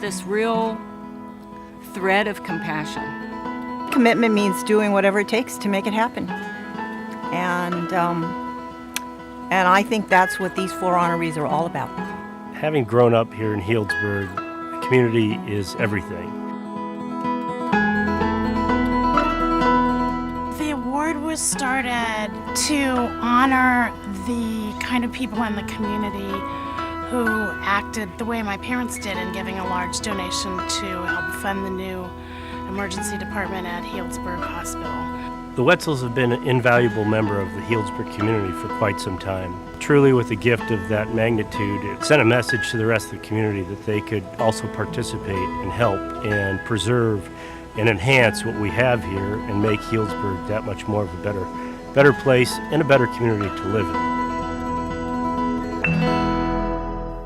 this real thread of compassion. Commitment means doing whatever it takes to make it happen. And I think that's what these 4 honorees are all about. Having grown up here in Healdsburg, the community is everything. The award was started to honor the kind of people in the community who acted the way my parents did in giving a large donation to help fund the new emergency department at Healdsburg Hospital. The Wetzels have been an invaluable member of the Healdsburg community for quite some time. Truly, with a gift of that magnitude, it sent a message to the rest of the community that they could also participate and help and preserve and enhance what we have here and make Healdsburg that much more of a better place and a better community to live in.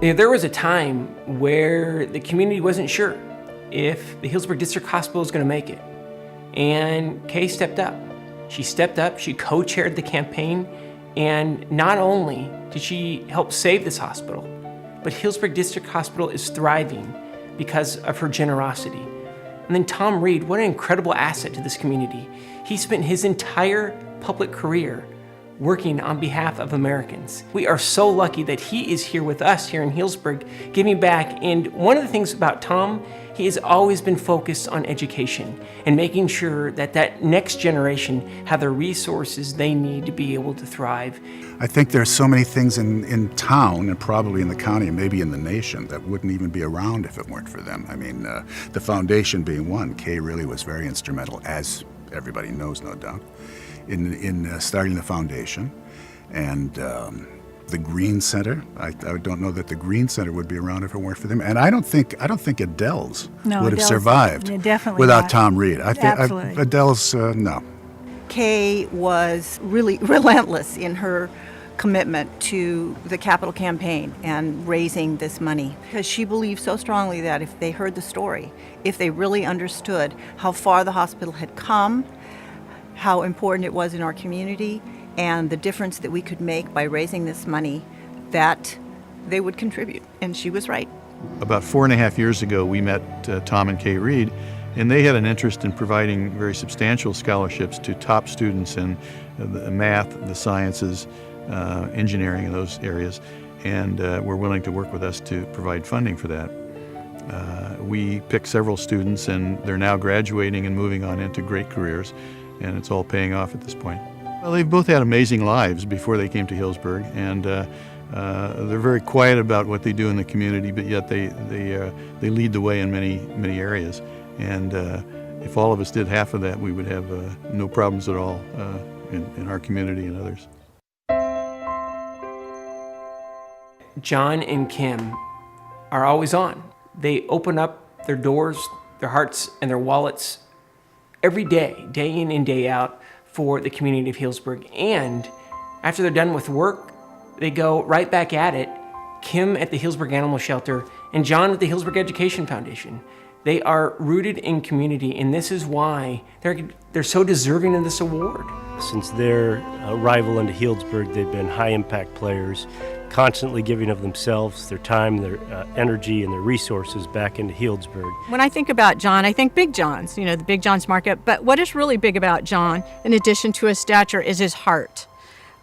There was a time where the community wasn't sure if the Healdsburg District Hospital was going to make it. And Kay stepped up. She stepped up, she co-chaired the campaign, and not only did she help save this hospital, but Healdsburg District Hospital is thriving because of her generosity. And then Tom Reed, what an incredible asset to this community. He spent his entire public career working on behalf of Americans. We are so lucky that he is here with us here in Healdsburg, giving back. And one of the things about Tom, he has always been focused on education and making sure that that next generation have the resources they need to be able to thrive. I think there's so many things in town and probably in the county and maybe in the nation that wouldn't even be around if it weren't for them. I mean, the foundation being one. Kay really was very instrumental, as everybody knows, no doubt, in starting the foundation. And the Green Center, I don't know that the Green Center would be around if it weren't for them. And I don't think Adele's would have survived without Tom Reed. Absolutely. Adele's, no. Kay was really relentless in her commitment to the capital campaign and raising this money, because she believed so strongly that if they heard the story, if they really understood how far the hospital had come, how important it was in our community, and the difference that we could make by raising this money, that they would contribute. And she was right. About 4.5 years ago, we met Tom and Kay Reed, and they had an interest in providing very substantial scholarships to top students in the math, the sciences, engineering, in those areas, and were willing to work with us to provide funding for that. We picked several students, and they're now graduating and moving on into great careers, and it's all paying off at this point. Well, they've both had amazing lives before they came to Healdsburg, and they're very quiet about what they do in the community, but yet they lead the way in many areas. And if all of us did half of that, we would have no problems at all in our community and others. John and Kim are always on. They open up their doors, their hearts, and their wallets every day, day in and day out, for the community of Healdsburg. And after they're done with work, they go right back at it. Kim at the Healdsburg Animal Shelter and John with the Healdsburg Education Foundation. They are rooted in community, and this is why they're so deserving of this award. Since their arrival into Healdsburg, they've been high-impact players, constantly giving of themselves, their time, their energy, and their resources back into Healdsburg. When I think about John, I think Big John's, the Big John's Market. But what is really big about John, in addition to his stature, is his heart.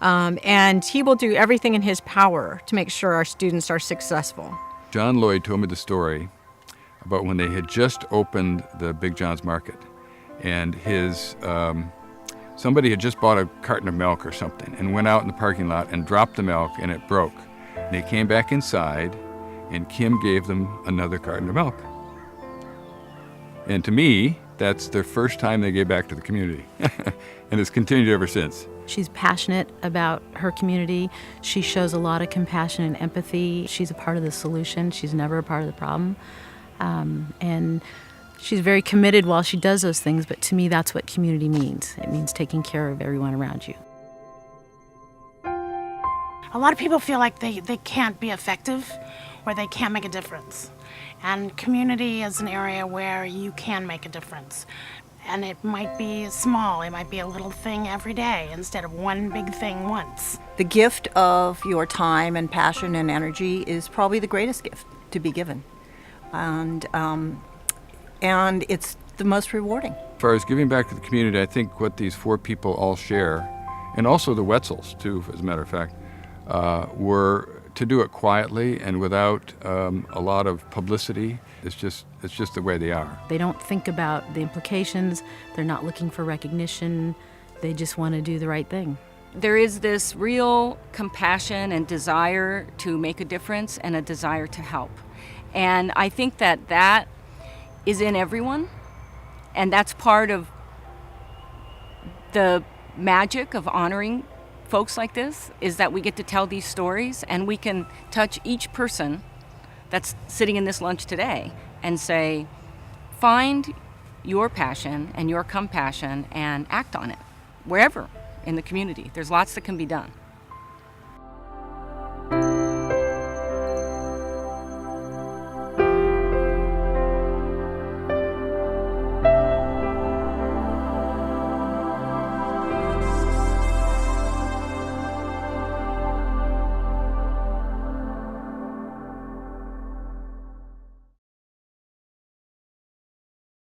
And he will do everything in his power to make sure our students are successful. John Lloyd told me the story about when they had just opened the Big John's Market, and his somebody had just bought a carton of milk or something and went out in the parking lot and dropped the milk, and it broke. And they came back inside, and Kim gave them another carton of milk. And to me, that's the first time they gave back to the community, and it's continued ever since. She's passionate about her community. She shows a lot of compassion and empathy. She's a part of the solution. She's never a part of the problem. And she's very committed while she does those things, but to me, that's what community means. It means taking care of everyone around you. A lot of people feel like they can't be effective or they can't make a difference. And community is an area where you can make a difference. And it might be small, it might be a little thing every day instead of one big thing once. The gift of your time and passion and energy is probably the greatest gift to be given. and it's the most rewarding. As far as giving back to the community, I think what these 4 people all share, and also the Wetzels too, as a matter of fact, were to do it quietly and without a lot of publicity. It's just the way they are. They don't think about the implications. They're not looking for recognition. They just want to do the right thing. There is this real compassion and desire to make a difference and a desire to help. And I think that is in everyone. And that's part of the magic of honoring folks like this, is that we get to tell these stories and we can touch each person that's sitting in this lunch today and say, find your passion and your compassion and act on it wherever in the community. There's lots that can be done.